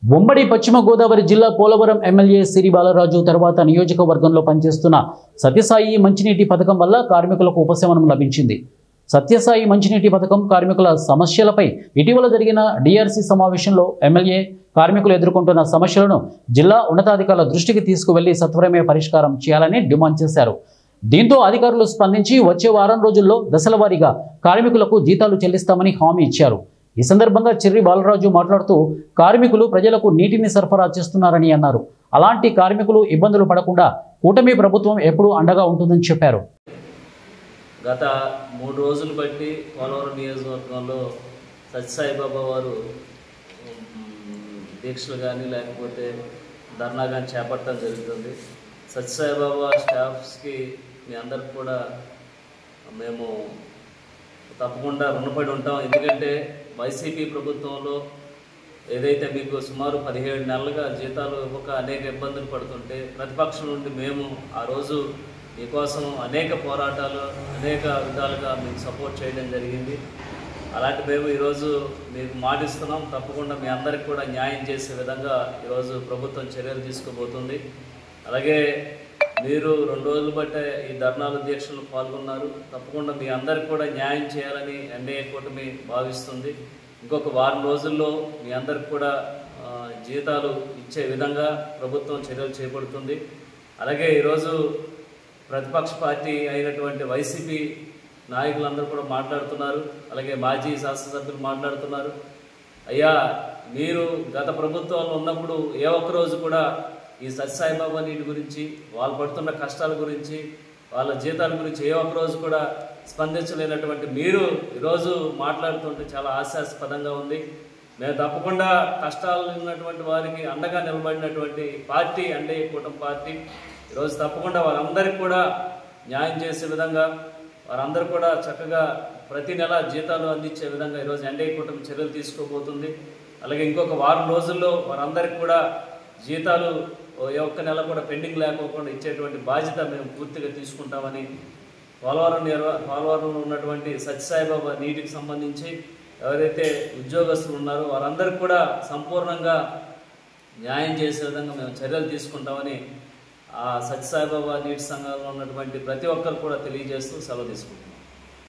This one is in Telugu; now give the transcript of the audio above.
ఉమ్మడి పశ్చిమ గోదావరి జిల్లా పోలవరం ఎమ్మెల్యే సిరి బాలరాజు తర్వాత నియోజకవర్గంలో పనిచేస్తున్న సత్యసాయి మంచినీటి పథకం వల్ల కార్మికులకు ఉపశమనం లభించింది. సత్యసాయి మంచినీటి పథకం కార్మికుల సమస్యలపై ఇటీవల జరిగిన డిఆర్సీ సమావేశంలో ఎమ్మెల్యే కార్మికులు ఎదుర్కొంటున్న సమస్యలను జిల్లా ఉన్నతాధికారుల దృష్టికి తీసుకువెళ్లి సత్వరమే పరిష్కారం చేయాలని డిమాండ్ చేశారు. దీంతో అధికారులు స్పందించి వచ్చే వారం రోజుల్లో దశలవారీగా కార్మికులకు జీతాలు చెల్లిస్తామని హామీ ఇచ్చారు. ఈ సందర్భంగా చిర్రి బాలరాజు మాట్లాడుతూ కార్మికులు ప్రజలకు నీటిని సరఫరా చేస్తున్నారని అన్నారు. అలాంటి కార్మికులు ఇబ్బందులు పడకుండా కూటమి ప్రభుత్వం ఎప్పుడూ అండగా ఉంటుందని చెప్పారు. గత 3 రోజులు బట్టి పోలవరం నియోజకవర్గంలో సత్యసాయిబాబా వారు దీక్షలు కానీ లేకపోతే ధర్నా కానీ చేపట్టడం జరుగుతుంది. సత్యసాయిబాబా స్టాఫ్స్కి మీ అందరికి కూడా మేము తప్పకుండా రుణపడి ఉంటాం. ఎందుకంటే వైసీపీ ప్రభుత్వంలో ఏదైతే మీకు సుమారు 17 నెలలుగా జీతాలు ఇవ్వక అనేక ఇబ్బందులు పడుతుంటే ప్రతిపక్షం నుండి మేము ఆ రోజు మీకోసం అనేక పోరాటాలు అనేక విధాలుగా మీకు సపోర్ట్ చేయడం జరిగింది. అలాంటి మేము ఈరోజు మీకు మాటిస్తున్నాం, తప్పకుండా మీ అందరికి కూడా న్యాయం చేసే విధంగా ఈరోజు ప్రభుత్వం చర్యలు తీసుకోబోతుంది. అలాగే మీరు 2 రోజులు బట్టే ఈ ధర్నాలు దీక్షలు పాల్గొన్నారు. తప్పకుండా మీ అందరికి కూడా న్యాయం చేయాలని ఎన్డీఏ కూటమి భావిస్తుంది. ఇంకొక వారం రోజుల్లో మీ అందరికి కూడా జీతాలు ఇచ్చే విధంగా ప్రభుత్వం చర్యలు చేపడుతుంది. అలాగే ఈరోజు ప్రతిపక్ష పార్టీ అయినటువంటి వైసీపీ నాయకులందరూ కూడా మాట్లాడుతున్నారు. అలాగే మాజీ శాసనసభ్యులు మాట్లాడుతున్నారు. అయ్యా, మీరు గత ప్రభుత్వంలో ఉన్నప్పుడు ఏ ఒక్కరోజు కూడా ఈ సత్యసాయిబాబా నీటి గురించి, వాళ్ళు పడుతున్న కష్టాల గురించి, వాళ్ళ జీతాల గురించి ఏ ఒక్కరోజు కూడా స్పందించలేనటువంటి మీరు ఈరోజు మాట్లాడుతుంటే చాలా హాస్యాస్పదంగా ఉంది. మేము తప్పకుండా కష్టాలు ఉన్నటువంటి వారికి అండగా నిలబడినటువంటి పార్టీ ఎన్డీఏ కూటమి పార్టీ ఈరోజు తప్పకుండా వారందరికీ కూడా న్యాయం చేసే విధంగా, వారందరూ కూడా చక్కగా ప్రతి నెల జీతాలు అందించే విధంగా ఈరోజు ఎన్డీఏ కూటమి చర్యలు తీసుకోబోతుంది. అలాగే ఇంకొక వారం రోజుల్లో వారందరికీ కూడా జీతాలు ఏ ఒక్క నెల కూడా పెండింగ్ లేకోకుండా ఇచ్చేటువంటి బాధ్యత మేము పూర్తిగా తీసుకుంటామని పోలవరంలో ఉన్నటువంటి సత్యసాయిబాబా నీటికి సంబంధించి ఎవరైతే ఉద్యోగస్తులు ఉన్నారో వారందరికీ కూడా సంపూర్ణంగా న్యాయం చేసే విధంగా మేము చర్యలు తీసుకుంటామని ఆ సత్యసాయిబాబా నీటి సంఘంలో ఉన్నటువంటి ప్రతి ఒక్కరు కూడా తెలియజేస్తూ సెలవు తీసుకుంటున్నాం.